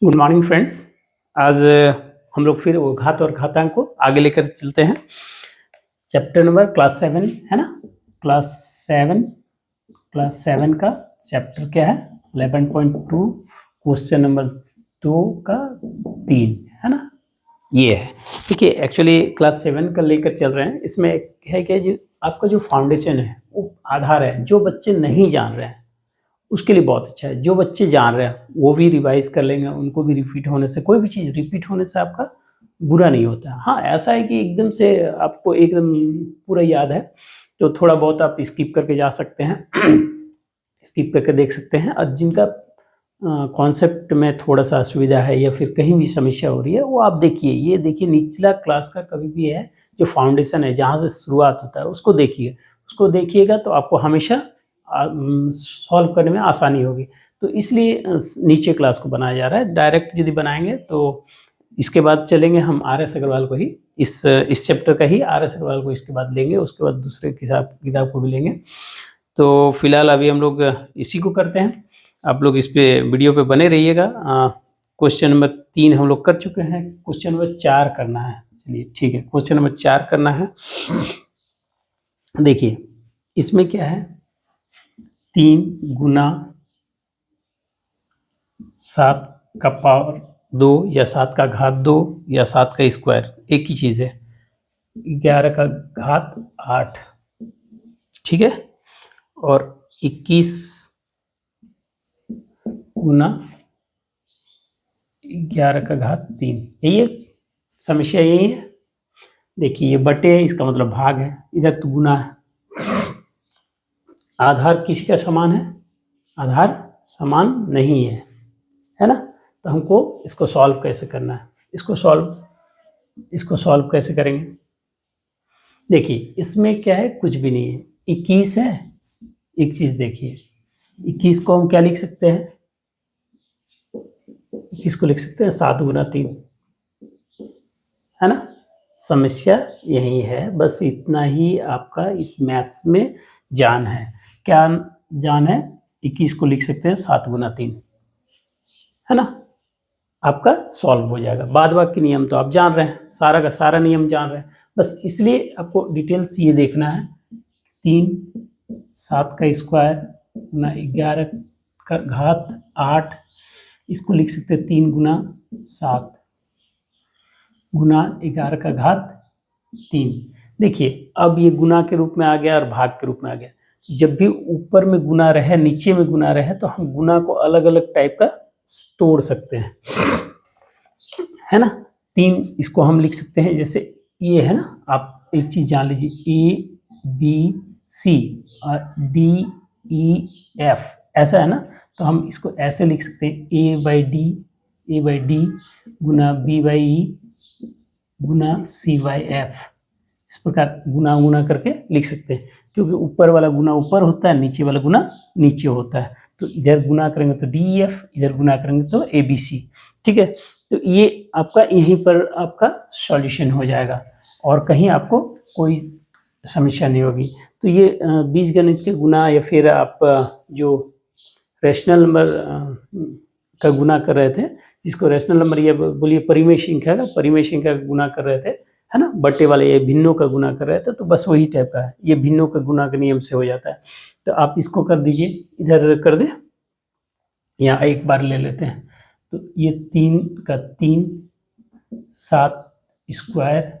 Good morning friends. आज हम लोग फिर वो घात और घातांक को आगे लेकर चलते हैं। चैप्टर नंबर क्लास 7 है ना। क्लास 7 का चैप्टर क्या है 11.2 क्वेश्चन नंबर 2 का 3 है ना। ये है ठीक है। एक्चुअली क्लास 7 का लेकर चल रहे हैं। इसमें है कि जो आपका जो फाउंडेशन है वो आधार है। जो बच्चे नहीं जान रहे हैं उसके लिए बहुत अच्छा है। जो बच्चे जान रहे हैं वो भी रिवाइज कर लेंगे। उनको भी रिपीट होने से, कोई भी चीज़ रिपीट होने से आपका बुरा नहीं होता। हाँ, ऐसा है कि एकदम से आपको एकदम पूरा याद है तो थोड़ा बहुत आप स्किप करके जा सकते हैं स्किप करके देख सकते हैं। और जिनका कॉन्सेप्ट में थोड़ा सा असुविधा है या फिर कहीं भी समस्या हो रही है वो आप देखिए। ये देखिए निचला क्लास का कभी भी है जो फाउंडेशन है जहाँ से शुरुआत होता है उसको देखिए। उसको देखिएगा तो आपको हमेशा सॉल्व करने में आसानी होगी। तो इसलिए नीचे क्लास को बनाया जा रहा है। डायरेक्ट यदि बनाएंगे तो इसके बाद चलेंगे हम आर एस अग्रवाल को ही, इस चैप्टर का ही आर एस अग्रवाल को इसके बाद लेंगे। उसके बाद दूसरे किताब को भी लेंगे। तो फिलहाल अभी हम लोग इसी को करते हैं। आप लोग इस पे वीडियो पे बने रहिएगा। क्वेश्चन नंबर 3 हम लोग कर चुके हैं। क्वेश्चन नंबर 4 करना है। चलिए ठीक है, क्वेश्चन नंबर 4 करना है। देखिए इसमें क्या है 3 गुना 7 का पावर 2 या 7 का घात 2 या 7 का स्क्वायर एक ही चीज़ है। 11 का घात 8 ठीक है। और 21 गुना 11 का घात 3, यही है समस्या, यही है। देखिए ये बटे है, इसका मतलब भाग है। इधर तो गुना है। आधार किसी का समान है? आधार समान नहीं है ना। तो हमको इसको सॉल्व कैसे करना है? इसको सॉल्व कैसे करेंगे? देखिए इसमें क्या है, कुछ भी नहीं है। 21 है। एक चीज देखिए, 21 को हम क्या लिख सकते हैं? 21 को लिख सकते हैं 7 गुना 3, है ना। समस्या यही है, बस इतना ही आपका इस मैथ्स में जान है। क्या जान है? 21 को लिख सकते हैं 7 गुना 3, है ना। आपका सॉल्व हो जाएगा। बाद बाकी नियम तो आप जान रहे हैं, सारा का सारा नियम जान रहे हैं। बस इसलिए आपको डिटेल्स ये देखना है। 3 7 का स्क्वायर गुना 11 का घात 8, इसको लिख सकते हैं 3 गुना 7 गुना 11 का घात 3। देखिए अब ये गुना के रूप में आ गया और भाग के रूप में आ गया। जब भी ऊपर में गुना रहे नीचे में गुना रहे तो हम गुना को अलग अलग टाइप का तोड़ सकते हैं, है ना। 3 इसको हम लिख सकते हैं जैसे ये है ना। आप एक चीज जान लीजिए, ABC और DEF ऐसा है ना। तो हम इसको ऐसे लिख सकते हैं A/D गुना B/E गुना C/F। इस प्रकार गुना गुना करके लिख सकते हैं, क्योंकि ऊपर वाला गुना ऊपर होता है, नीचे वाला गुना नीचे होता है। तो इधर गुना करेंगे तो DEF, इधर गुना करेंगे तो ABC, ठीक है। तो ये आपका यहीं पर आपका सॉल्यूशन हो जाएगा और कहीं आपको कोई समस्या नहीं होगी। तो ये बीजगणित के गुना या फिर आप जो रैशनल नंबर का गुना कर रहे थे, जिसको रैशनल नंबर या बोलिए परिमेय संख्या का गुना कर रहे थे, है ना। बटे वाले ये भिन्नों का गुना कर रहे थे, तो बस वही टाइप का है। ये भिन्नों का गुना के नियम से हो जाता है। तो आप इसको कर दीजिए, इधर कर दे, यहाँ एक बार ले लेते हैं। तो ये 3 का 3 7 स्क्वायर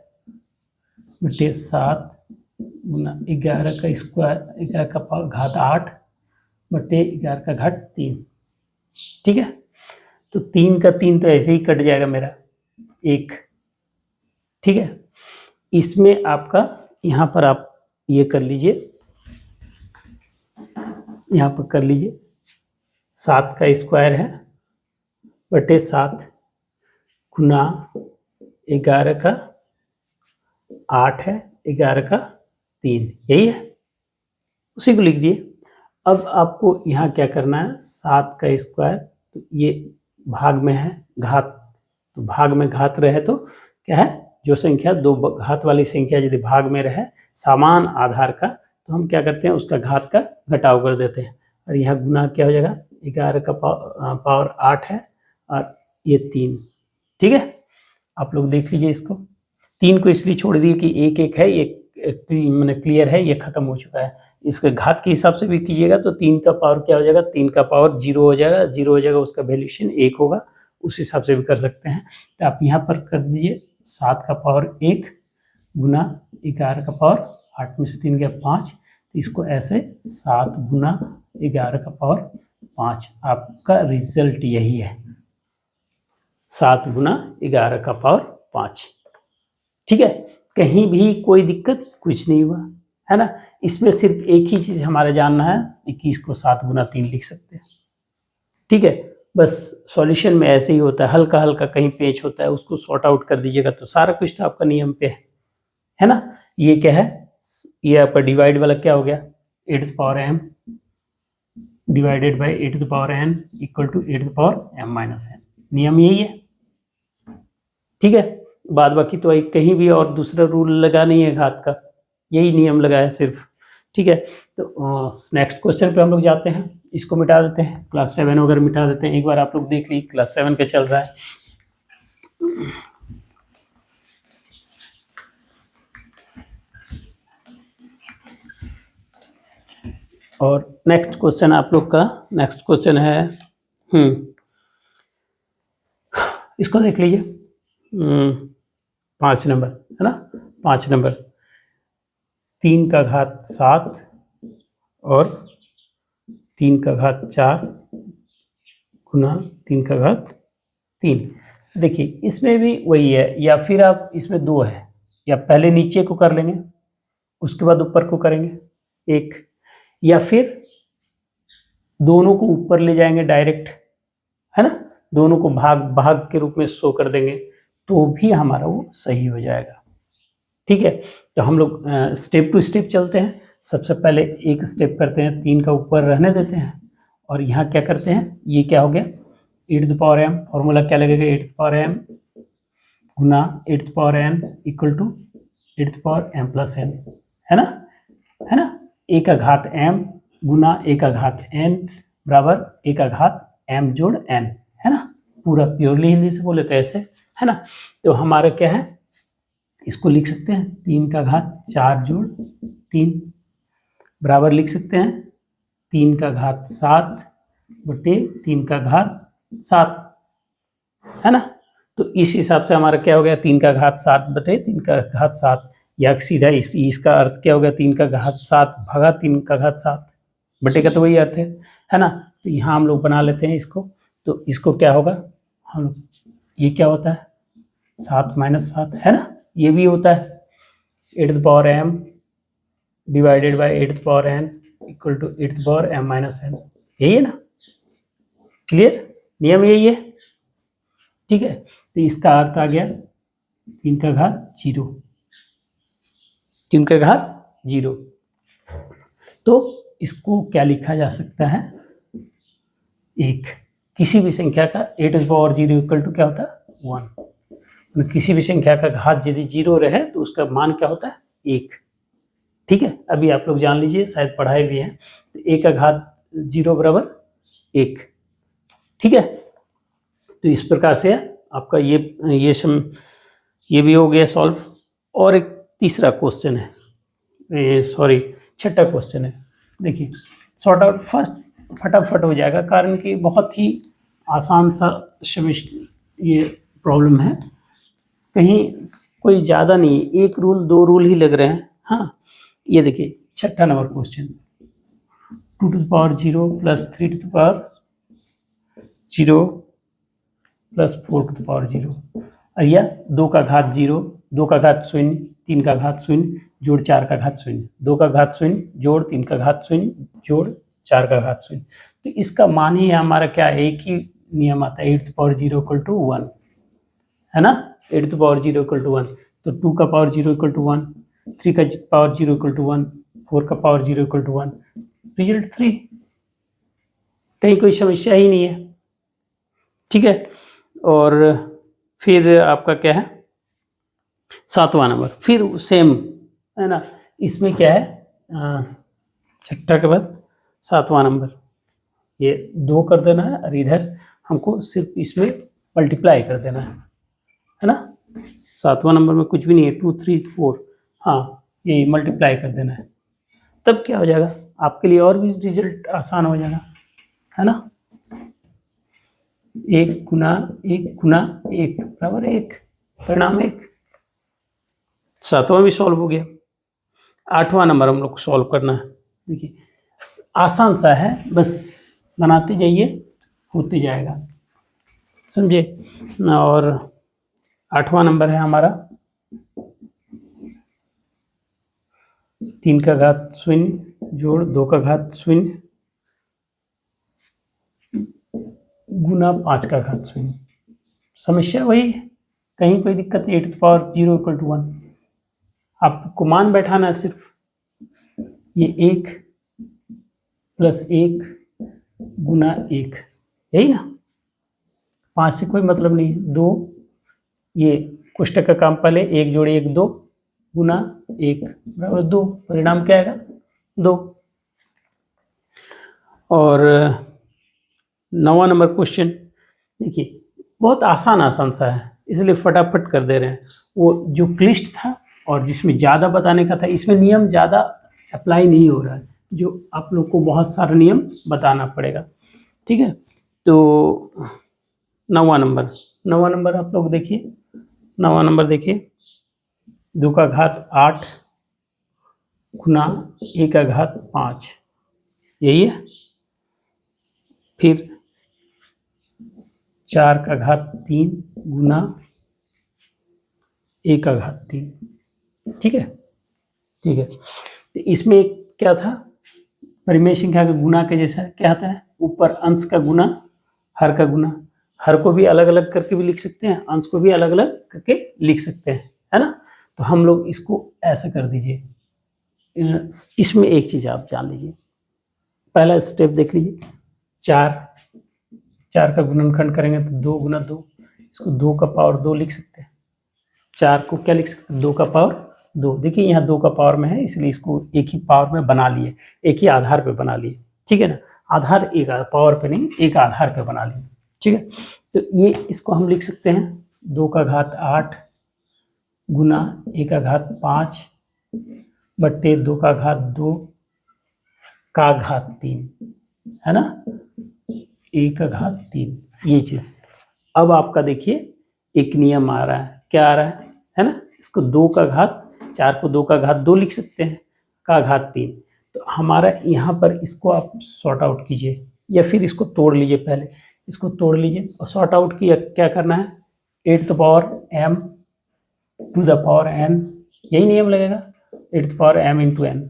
बटे 7 गुना 11 का स्क्वायर 11 का घात 8 बटे 11 का घात 3, ठीक है। तो 3 का 3 तो ऐसे ही कट जाएगा मेरा 1, ठीक है। इसमें आपका यहाँ पर आप ये कर लीजिए, यहाँ पर कर लीजिए 7 का स्क्वायर है बटे 7 गुना 11 का 8 है 11 का 3, यही है, उसी को लिख दिए। अब आपको यहाँ क्या करना है, 7 का स्क्वायर, तो ये भाग में है घात, तो भाग में घात रहे तो क्या है, जो संख्या दो घात वाली संख्या यदि भाग में रहे समान आधार का, तो हम क्या करते हैं उसका घात का घटाव कर देते हैं। और यहाँ गुना क्या हो जाएगा, 11 का पावर 8 है और ये 3, ठीक है। आप लोग देख लीजिए इसको, 3 को इसलिए छोड़ दिए कि एक एक है, ये मैंने क्लियर है, ये खत्म हो चुका है। इसके घात के हिसाब से भी कीजिएगा तो 3 का पावर क्या हो जाएगा, 3 का पावर 0 हो जाएगा, 0 हो जाएगा, उसका वैल्यूशन 1 होगा, उस हिसाब से भी कर सकते हैं। तो आप यहाँ पर कर दीजिए 7 का पावर 1 गुना 11 का पावर 8 में से 3 गया 5, तो इसको ऐसे 7 गुना 11 का पावर 5, आपका रिजल्ट यही है, 7 गुना 11 का पावर 5, ठीक है। कहीं भी कोई दिक्कत कुछ नहीं हुआ है ना। इसमें सिर्फ एक ही चीज हमारा जानना है, 21 को 7 गुना 3 लिख सकते हैं, ठीक है। बस सॉल्यूशन में ऐसे ही होता है, हल्का हल्का कहीं पेच होता है, उसको सॉर्ट आउट कर दीजिएगा तो सारा कुछ तो आपका नियम पे है ना। ये क्या है, ये आपका डिवाइड वाला क्या हो गया, 8m divided by 8n equal to 8m-n, नियम यही है, ठीक है। बाद बाकी तो कहीं भी और दूसरा रूल लगा नहीं है घात का, यही नियम लगा है सिर्फ, ठीक है। तो नेक्स्ट क्वेश्चन पे हम लोग जाते हैं, इसको मिटा देते हैं, क्लास 7 वगैरह मिटा देते हैं। एक बार आप लोग देख लीजिए क्लास 7 का चल रहा है। और नेक्स्ट क्वेश्चन आप लोग का नेक्स्ट क्वेश्चन है, इसको देख लीजिए, 5 नंबर है ना, 5 नंबर 3 का घात 7 और 3 का घात 4 गुना 3 का घात 3। देखिए इसमें भी वही है, या फिर आप इसमें 2 है, या पहले नीचे को कर लेंगे उसके बाद ऊपर को करेंगे एक, या फिर दोनों को ऊपर ले जाएंगे डायरेक्ट, है ना, दोनों को भाग भाग के रूप में शो कर देंगे तो भी हमारा वो सही हो जाएगा, ठीक है। तो हम लोग स्टेप टू स्टेप चलते हैं। सबसे पहले एक स्टेप करते हैं, 3 का ऊपर रहने देते हैं और यहाँ क्या करते हैं, ये क्या हो गया 8m, फॉर्मूला क्या लगेगा 8m Guna 8n equal to 8m+n, है ना, a का घात m गुना a का घात n बराबर a का घात m जोड़ n, है ना, पूरा प्योरली हिंदी से बोले तो ऐसे, है ना। तो हमारा क्या है, इसको लिख सकते हैं 3 का घात 4 जोड़ 3 बराबर लिख सकते हैं 3 का घात 7 बटे 3 का घात 7, है ना। तो इस हिसाब से हमारा क्या हो गया, 3 का घात 7 बटे 3 का घात 7, या सीधा इसका अर्थ क्या हो गया, 3 का घात 7 भागा 3 का घात 7 बटे का तो वही अर्थ है ना। तो यहाँ हम लोग बना लेते हैं इसको, तो इसको क्या होगा, हम ये क्या होता है 7 - 7, है ना, ये भी होता है 8m divided by 8n equal to 8m-n, यही है ना, क्लियर, नियम यही है, ठीक है। तो इसका अर्थ आ गया 3 का घात 0, 3 का घात 0। तो इसको क्या लिखा जा सकता है, एक किसी भी संख्या का 8⁻0 इक्वल टू क्या होता है 1, किसी भी संख्या का घात यदि 0 रहे तो उसका मान क्या होता है 1, ठीक है। अभी आप लोग जान लीजिए, शायद पढ़ाए भी हैं, तो a का घात 0 बराबर 1, ठीक है। तो इस प्रकार से आपका ये भी हो गया सॉल्व। और एक तीसरा क्वेश्चन है, सॉरी छठा क्वेश्चन है, देखिए सॉर्ट आउट फर्स्ट फटाफट हो जाएगा, कारण कि बहुत ही आसान सा ये प्रॉब्लम है, कहीं कोई ज़्यादा नहीं, 1 रूल 2 रूल ही लग रहे हैं। हाँ, ये देखिए छठा नंबर क्वेश्चन, 2⁻0 + 3⁻0 + 4⁻0, या 2 का घात 0, 2 का घात 0, 3 का घात 0 जोड़ 4 का घात 0, 2 का घात 0 जोड़ 3 का घात 0 जोड़ 4 का घात 0। तो इसका मान ही हमारा क्या है, एक ही नियम आता है 8⁻0 = 1, है ना, 8⁻0 = 1। तो 2 का पावर 0 = 1, 3 का पावर 0 = 1, 4 का पावर 0 = 1, रिजल्ट 3, कहीं कोई समस्या ही नहीं है, ठीक है। और फिर आपका क्या है 7वां नंबर, फिर सेम, है ना, इसमें क्या है छठा के बाद 7वां नंबर, ये 2 कर देना है और इधर हमको सिर्फ इसमें मल्टीप्लाई कर देना है ना। 7वां नंबर में कुछ भी नहीं है, 2 3 4, हाँ ये मल्टीप्लाई कर देना है, तब क्या हो जाएगा आपके लिए और भी रिजल्ट आसान हो जाएगा, है ना। 1 गुना 1 गुना 1 बराबर 1, परिणाम 1। 7वां भी सॉल्व हो गया। 8वां नंबर हम लोग को सॉल्व करना है। देखिए आसान सा है, बस बनाते जाइए होते जाएगा, समझे। और 8वां नंबर है हमारा 3 का घात शून्य जोड़ 2 का घात शून्य गुना 5 का घात शून्य। समस्या वही है, कहीं कोई दिक्कत नहीं। 8 की पावर 0 = 1 आपको मान बैठाना है सिर्फ। ये 1 प्लस 1 गुना 1, यही ना। 5 से कोई मतलब नहीं है। 2, ये कोष्टक का काम पहले 1 जोड़े 1 2 गुना 1 बराबर 2, परिणाम क्या आएगा 2। और 9वां नंबर क्वेश्चन देखिए बहुत आसान सा है, इसलिए फटाफट कर दे रहे हैं। वो जो क्लिष्ट था और जिसमें ज़्यादा बताने का था, इसमें नियम ज़्यादा अप्लाई नहीं हो रहा है, जो आप लोग को बहुत सारा नियम बताना पड़ेगा, ठीक है। तो 9वां नंबर आप लोग देखिए। 9वां नंबर देखिए 2 का घात 8 गुना 1 का घात 5, यही है। फिर 4 का घात 3 गुना 1 का घात 3, ठीक है। तो इसमें क्या था, परिमेय संख्या का गुना के जैसा क्या आता है, ऊपर अंश का गुना हर का गुना। हर को भी अलग अलग करके भी लिख सकते हैं, अंश को भी अलग अलग करके लिख सकते हैं, है ना। तो हम लोग इसको ऐसा कर दीजिए। इसमें एक चीज आप जान लीजिए, पहला स्टेप देख लीजिए। 4 का गुणनखंड करेंगे तो 2 गुना 2, इसको 2 का पावर 2 लिख सकते हैं। 4 को क्या लिख सकते हैं, 2 का पावर 2। देखिए यहाँ 2 का पावर में है, इसलिए इसको एक ही पावर में बना लिए, एक ही आधार पे बना लिए, ठीक है ना। आधार एक पावर पे नहीं, एक आधार पे बना लिए, ठीक है। तो ये इसको हम लिख सकते हैं 2 का घात 8 गुना 1 का घात 5 बट्टे 2 का घात 2 का घात 3, है ना। 1 का घात 3 ये चीज। अब आपका देखिए एक नियम आ रहा है, क्या आ रहा है ना। इसको 2 का घात 4 को 2 का घात 2 लिख सकते हैं, का घात 3। तो हमारा यहाँ पर इसको आप सॉर्ट आउट कीजिए, या फिर इसको तोड़ लीजिए। पहले इसको तोड़ लीजिए और सॉर्ट आउट किया क्या करना है, 8m to the power n, यही नियम लगेगा, 8m into n,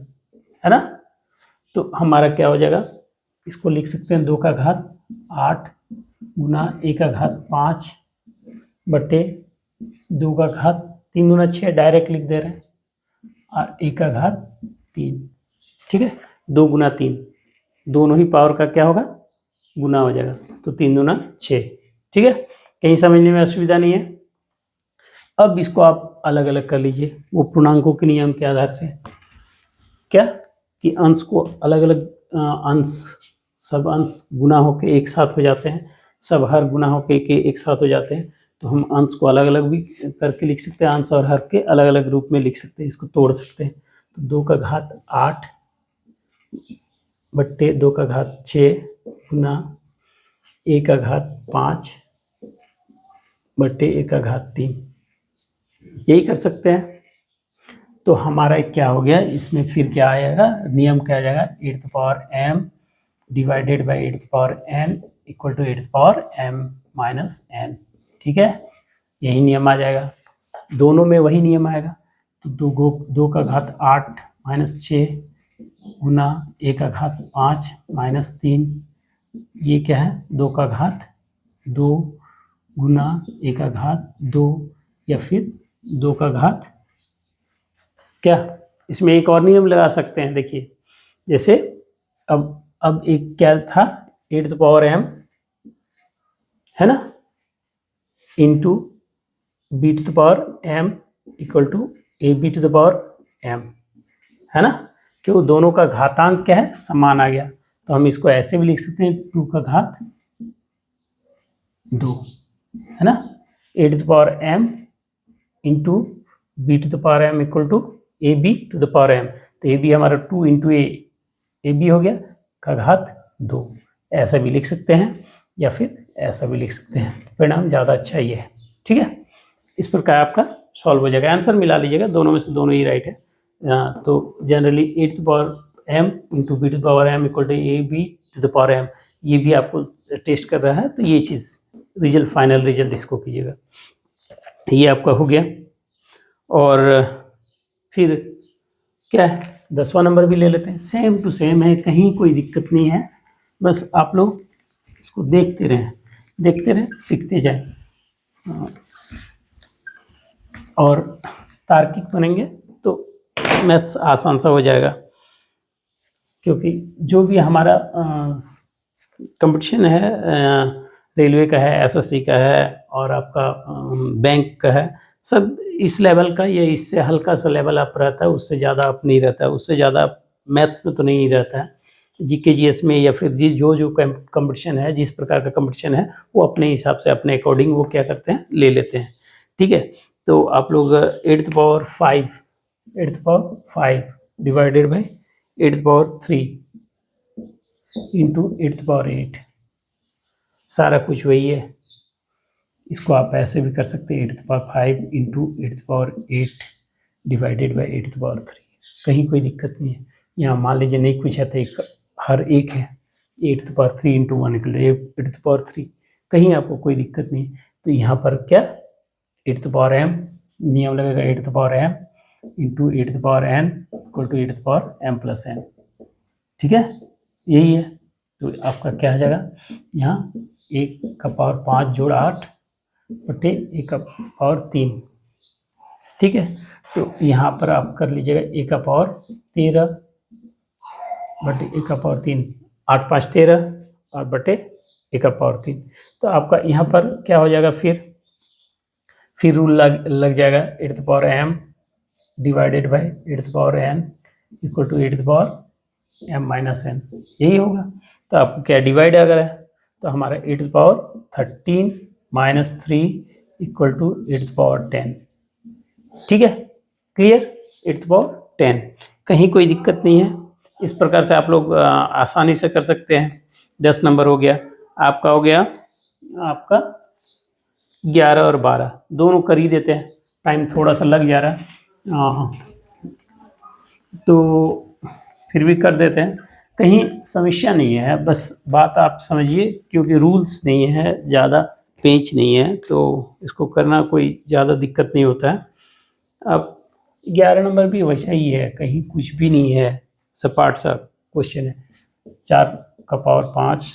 है ना। तो हमारा क्या हो जाएगा, इसको लिख सकते हैं 2 का घात 8 गुना 1 का घात 5 बटे 2 का घात 3 गुना 6, डायरेक्ट लिख दे रहे हैं, और 1 का घात 3, ठीक है। 2 गुना 3 दोनों ही पावर का क्या होगा, गुना हो जाएगा, तो 3 दूना 6, ठीक है। कहीं समझने में असुविधा नहीं है। अब इसको आप अलग अलग कर लीजिए, वो पूर्णांकों के नियम के आधार से, क्या कि अंश को अलग अलग, अंश सब अंश गुना होके एक साथ हो जाते हैं, सब हर गुना होके एक साथ हो जाते हैं। तो हम अंश को अलग अलग भी करके लिख सकते हैं, अंश और हर के अलग अलग रूप में लिख सकते हैं, इसको तोड़ सकते हैं। तो 2 का घात 8 बट्टे 2 का घात 6 गुना 1 का घात 5 बट्टे 1 का घात 3, यही कर सकते हैं। तो हमारा क्या हो गया, इसमें फिर क्या आएगा, नियम क्या आ जाएगा, 8m divided by 8n equal to 8m minus n, ठीक है। यही नियम आ जाएगा, दोनों में वही नियम आएगा। तो 2 का घात 8 माइनस 6 गुना 1 का घात 5 माइनस 3, ये क्या है, 2 का घात 2 गुना 1 का घात 2, या फिर 2 का घात क्या। इसमें एक और नियम लगा सकते हैं, देखिए जैसे अब एक क्या था, 8m है ना, into b⁴m equal to ab⁴m, है ना। क्यों, दोनों का घातांक क्या है, समान आ गया। तो हम इसको ऐसे भी लिख सकते हैं 2 का घात 2, है ना, a to the power m into B to the power m equal to A B to the power m। तो ए बी हमारा 2 इंटू ए बी हो गया का घात 2। ऐसा भी लिख सकते हैं या फिर ऐसा भी लिख सकते हैं, परिणाम ज़्यादा अच्छा ही है। ठीक है, इस प्रकार आपका सॉल्व हो जाएगा। आंसर मिला लीजिएगा, दोनों में से दोनों ही राइट है। तो generally A to the power m into B to the power m equal to A B to the power m, ये भी आपको टेस्ट कर रहा है, तो ये चीज़ रिजल्ट, फाइनल रिजल्ट इसको कीजिएगा। ये आपका हो गया। और फिर क्या है, 10वां नंबर भी ले लेते हैं। सेम टू सेम है, कहीं कोई दिक्कत नहीं है, बस आप लोग इसको देखते रहें, सीखते जाएं और तार्किक बनेंगे तो मैथ्स आसान सा हो जाएगा। क्योंकि जो भी हमारा कंपटीशन है, रेलवे का है, एसएससी का है और आपका बैंक का है, सब इस लेवल का या इससे हल्का सा लेवल आप रहता है, उससे ज़्यादा आप नहीं रहता है, उससे ज़्यादा मैथ्स में तो नहीं रहता है। जीके जीएस में या फिर जो कंपटीशन है, जिस प्रकार का कंपटीशन है, वो अपने हिसाब से अपने अकॉर्डिंग वो क्या करते हैं, ले लेते हैं। ठीक है, तो आप लोग 8 to the power 5 divided by 8 to the power 3 into 8 to the power 8, सारा कुछ वही है। इसको आप ऐसे भी कर सकते हैं, 8 to the power 5 into 8 to the power 8 divided by 8 to the power 3। कहीं कोई दिक्कत नहीं है। यहाँ मान लीजिए नहीं कुछ है तो हर एक है 8 to the power 3 into 1 equal 8 to the power 3, कहीं आपको कोई दिक्कत नहीं। तो यहाँ पर क्या 8 to the power m नियम लगेगा, 8 to the power m into 8 to the power n equal to 8 to the power m plus n। ठीक है, यही है। तो आपका क्या आ जाएगा, यहाँ 1 का पावर 5 जोड़ 8 बटे 1 का पावर 3। ठीक है, तो यहाँ पर आप कर लीजिएगा 1 का पावर 13 बटे 1 का पावर 3, 8 5 13 और बटे 1 का पावर 3। तो आपका यहाँ पर क्या हो जाएगा, फिर रूल लग जाएगा 8 to the power m divided by 8 to the power n equal to 8 to the power m minus n, यही होगा। तो आपको क्या डिवाइड अगर है तो हमारा 8 to the power 13 minus 3 equal to 8 to the power 10। ठीक है, क्लियर, 8 to the power 10, कहीं कोई दिक्कत नहीं है। इस प्रकार से आप लोग आसानी से कर सकते हैं। 10 नंबर हो गया आपका, हो गया आपका 11 और 12 दोनों कर ही देते हैं, टाइम थोड़ा सा लग जा रहा है, तो फिर भी कर देते हैं, कहीं समस्या नहीं है। बस बात आप समझिए, क्योंकि रूल्स नहीं है, ज़्यादा पेच नहीं है, तो इसको करना कोई ज़्यादा दिक्कत नहीं होता है। अब 11 नंबर भी वैसा ही है, कहीं कुछ भी नहीं है, सपाट सा क्वेश्चन है। 4 का पावर 5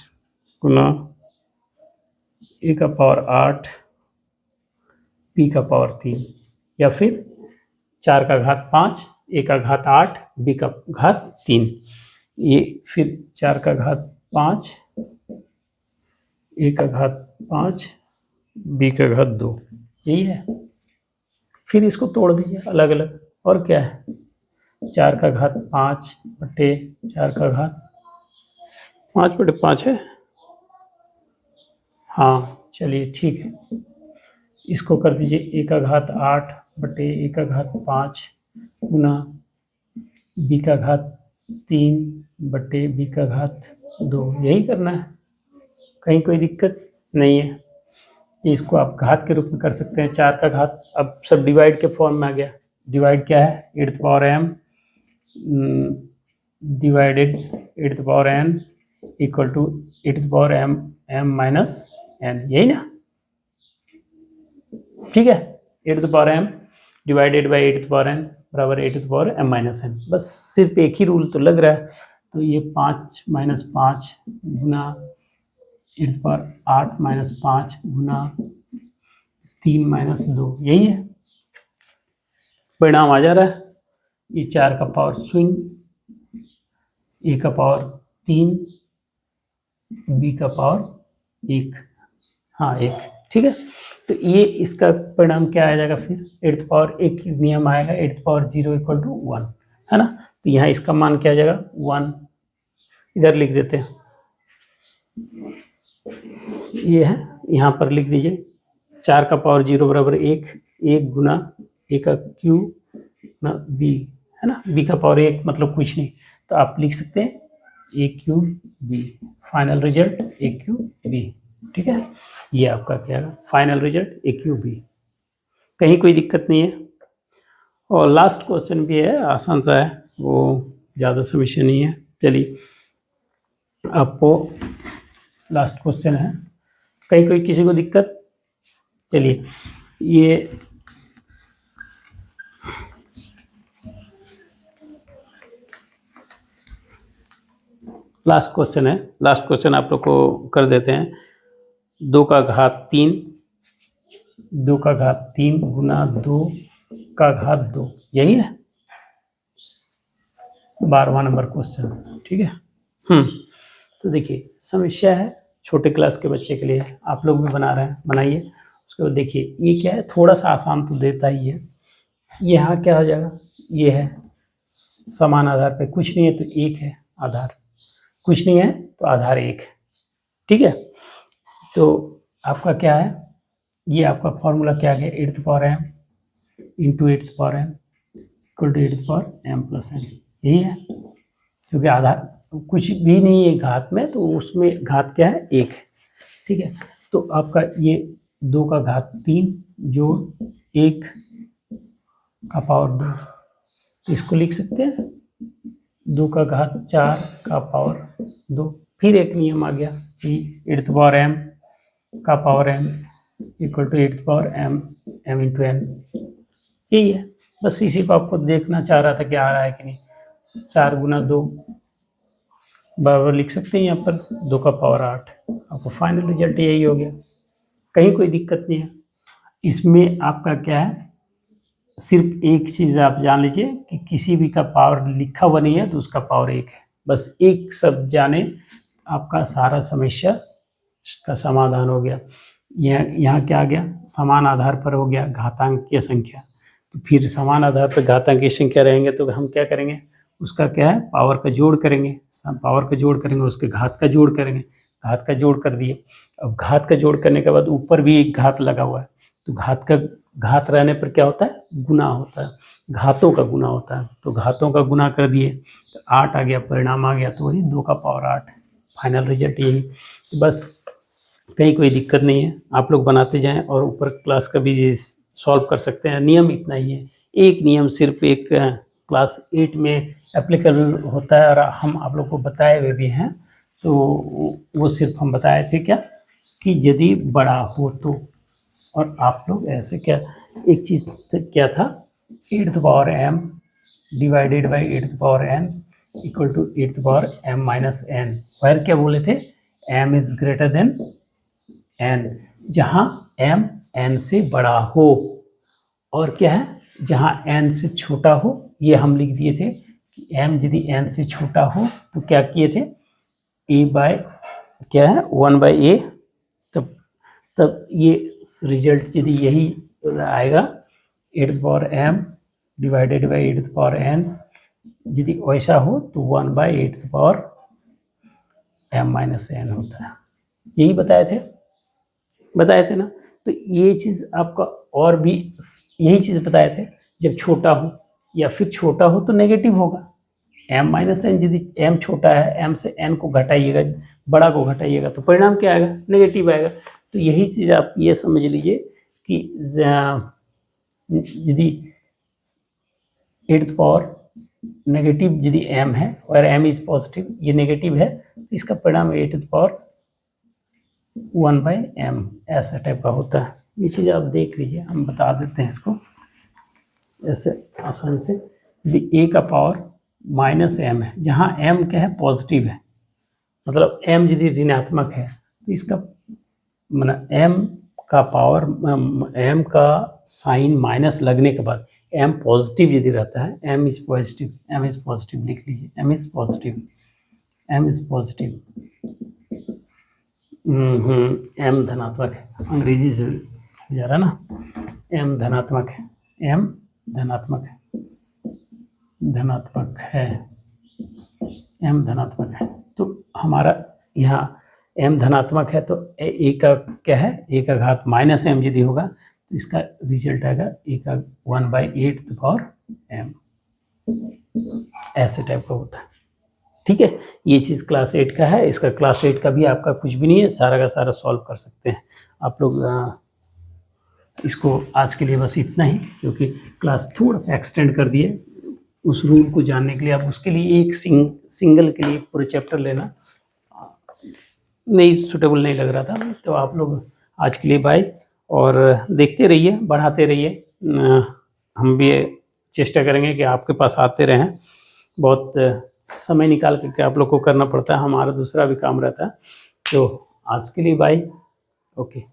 गुना 1 का पावर 8 p का पावर 3, या फिर 4 का घात 5 1 का घात 8 b का घात 3, ये फिर 4 का घात 5 1 का घात 5 b का घात 2, यही है। फिर इसको तोड़ दीजिए अलग अलग, और क्या है, 4 का घात 5 बटे 4 का घात 5 बटे 5 है, हाँ चलिए ठीक है। इसको कर दीजिए 1 का घात 8 बटे 1 का घात 5 गुना b का घात 3 बटे b का घात 2, यही करना है, कहीं कोई दिक्कत नहीं है। इसको आप घात के रूप में कर सकते हैं। 4 का घात, अब सब डिवाइड के फॉर्म में आ गया। डिवाइड क्या है, 8 to the power m divided 8 to the power n equal to 8 to the power m minus n, यही ना। ठीक है, 8 to the power m divided by 8 to the power n बराबर 8 to the power m minus n। बस सिर्फ एक ही rule तो लग रहा है, तो ये 5 minus 5 Guna 8 to the power 8 minus 5 Guna 3 minus 2, यही है, परिणाम आ जा रहा है। ये 4 का पावर 0, a का पावर 3 b का पावर 1, हाँ 1। ठीक है, तो ये इसका परिणाम क्या आ जाएगा, फिर 8 to the power 1 नियम आएगा, 8 to the power 0 equal to 1, है ना। तो यहाँ इसका मान क्या आ जाएगा 1, इधर लिख देते हैं, ये है, यहाँ पर लिख दीजिए 4 का पावर 0 बराबर 1, 1 गुना ए का क्यू ना बी, है ना, बी का पावर 1 मतलब कुछ नहीं, तो आप लिख सकते हैं ए क्यू बी, फाइनल रिजल्ट ए क्यू बी। ठीक है, ये आपका क्या है फाइनल रिजल्ट ए क्यू बी। कहीं कोई दिक्कत नहीं है। और लास्ट क्वेश्चन भी है, आसान सा है, वो ज़्यादा समस्या नहीं है। चलिए आपको लास्ट क्वेश्चन है, कहीं कोई किसी को दिक्कत? चलिए ये लास्ट क्वेश्चन है, लास्ट क्वेश्चन आप लोग को कर देते हैं। 2 का घात 3, 2 का घात 3 गुना 2 का घात 2, यही है 12वां नंबर क्वेश्चन। ठीक है, तो देखिए समस्या है, छोटे क्लास के बच्चे के लिए, आप लोग भी बना रहे हैं, बनाइए। उसके बाद देखिए ये क्या है, थोड़ा सा आसान तो देता ही है। यहाँ क्या हो जाएगा, ये है समान आधार पे, कुछ नहीं है तो 1 है आधार, कुछ नहीं है तो आधार 1 है। ठीक है, तो आपका क्या है, ये आपका फॉर्मूला क्या आ गया, e⁻m into e⁻m equal to e⁻m plus n, यही है। क्योंकि आधार कुछ भी नहीं है घात में, तो उसमें घात क्या है, 1 है। ठीक है, तो आपका ये 2 का घात 3 जो 1 का पावर 2, तो इसको लिख सकते हैं 2 का घात 4 का पावर 2। फिर एक नियम आ गया कि e⁻m का power m equal to e⁻m m into n, यही है। बस इसी को आपको देखना चाह रहा था कि आ रहा है कि नहीं। 4 गुना 2 बराबर लिख सकते हैं यहाँ पर 2 का पावर 8, आपको फाइनल रिजल्ट यही हो गया। कहीं कोई दिक्कत नहीं है इसमें। आपका क्या है, सिर्फ एक चीज़ आप जान लीजिए कि किसी भी का पावर लिखा हुआ नहीं है तो उसका पावर 1 है। बस एक शब्द जाने, आपका सारा समस्या का समाधान हो गया। यहाँ क्या आ गया, समान आधार पर हो गया घातांकीय संख्या, तो फिर समान आधार पर घातांकीय संख्या रहेंगे तो हम क्या करेंगे, उसका क्या है, पावर का जोड़ करेंगे, पावर का जोड़ करेंगे, उसके घात का जोड़ करेंगे, घात का जोड़ कर दिए। अब घात का जोड़ करने के बाद ऊपर भी एक घात लगा हुआ है, तो घात रहने पर क्या होता है, गुना होता है, घातों का गुना होता है, तो घातों का गुना कर दिए तो 8 आ गया, परिणाम आ गया, तो वही 2 का पावर 8 है, फाइनल रिजल्ट यही। तो बस कहीं कोई दिक्कत नहीं है, आप लोग बनाते जाएं और ऊपर क्लास का भी सॉल्व कर सकते हैं। नियम इतना ही है, एक नियम सिर्फ एक क्लास 8 में एप्लीकेबल होता है और हम आप लोग को बताए हुए भी हैं। तो वो सिर्फ हम बताए थे क्या कि यदि बड़ा हो तो, और आप लोग ऐसे क्या, एक चीज़ क्या था, e⁻m divided by e⁻n equal to e⁻m minus n, वैर क्या बोले थे, m is greater than n, जहाँ m n से बड़ा हो, और क्या है, जहाँ n से छोटा हो, ये हम लिख दिए थे कि m यदि n से छोटा हो तो क्या किए थे, a बाय क्या है 1/a, तब ये रिजल्ट यदि यही आएगा, e⁻m डिवाइडेड बाई e⁻n, यदि वैसा हो तो 1/e⁻m माइनस n होता है। यही बताए थे ना। तो ये चीज़ आपका और भी यही चीज़ बताए थे, जब छोटा हो या फिर छोटा हो तो नेगेटिव होगा, m माइनस n, यदि m छोटा है, m से n को घटाइएगा, बड़ा को घटाइएगा तो परिणाम क्या आएगा, नेगेटिव आएगा। तो यही चीज़ आप ये समझ लीजिए कि यदि एट्थ पावर नेगेटिव यदि m है और m इज पॉजिटिव, ये नेगेटिव है, तो इसका परिणाम 8⁻1/m ऐसा टाइप का होता है। ये चीज़ आप देख लीजिए, हम बता देते हैं इसको ऐसे आसान से। यदि a का पावर माइनस m है, जहाँ m क्या है, पॉजिटिव है, मतलब m यदि ऋणात्मक है तो इसका मतलब m का पावर, m का साइन माइनस लगने के बाद m पॉजिटिव यदि रहता है, m इज पॉजिटिव लिख लीजिए, m इज पॉजिटिव, m धनात्मक है, अंग्रेजी से हो जा रहा ना, m धनात्मक है, m धनात्मक है, m धनात्मक है, तो हमारा यहाँ m धनात्मक है तो a का क्या है, a का घात माइनस m यदि होगा तो इसका रिजल्ट आएगा a का 1/8 to the power m, ऐसे टाइप का होता है। ठीक है, ये चीज़ क्लास 8 का है। इसका क्लास 8 का भी आपका कुछ भी नहीं है, सारा का सारा सॉल्व कर सकते हैं आप लोग। इसको आज के लिए बस इतना ही, क्योंकि क्लास थोड़ा सा एक्सटेंड कर दिए उस रूल को जानने के लिए। आप उसके लिए एक सिंगल के लिए पूरे चैप्टर लेना नहीं सुटेबल नहीं लग रहा था, तो आप लोग आज के लिए बाय, और देखते रहिए, बढ़ाते रहिए। हम भी चेष्टा करेंगे कि आपके पास आते रहें। बहुत समय निकाल के आप लोग को करना पड़ता है, हमारा दूसरा भी काम रहता है। तो आज के लिए बाय, ओके।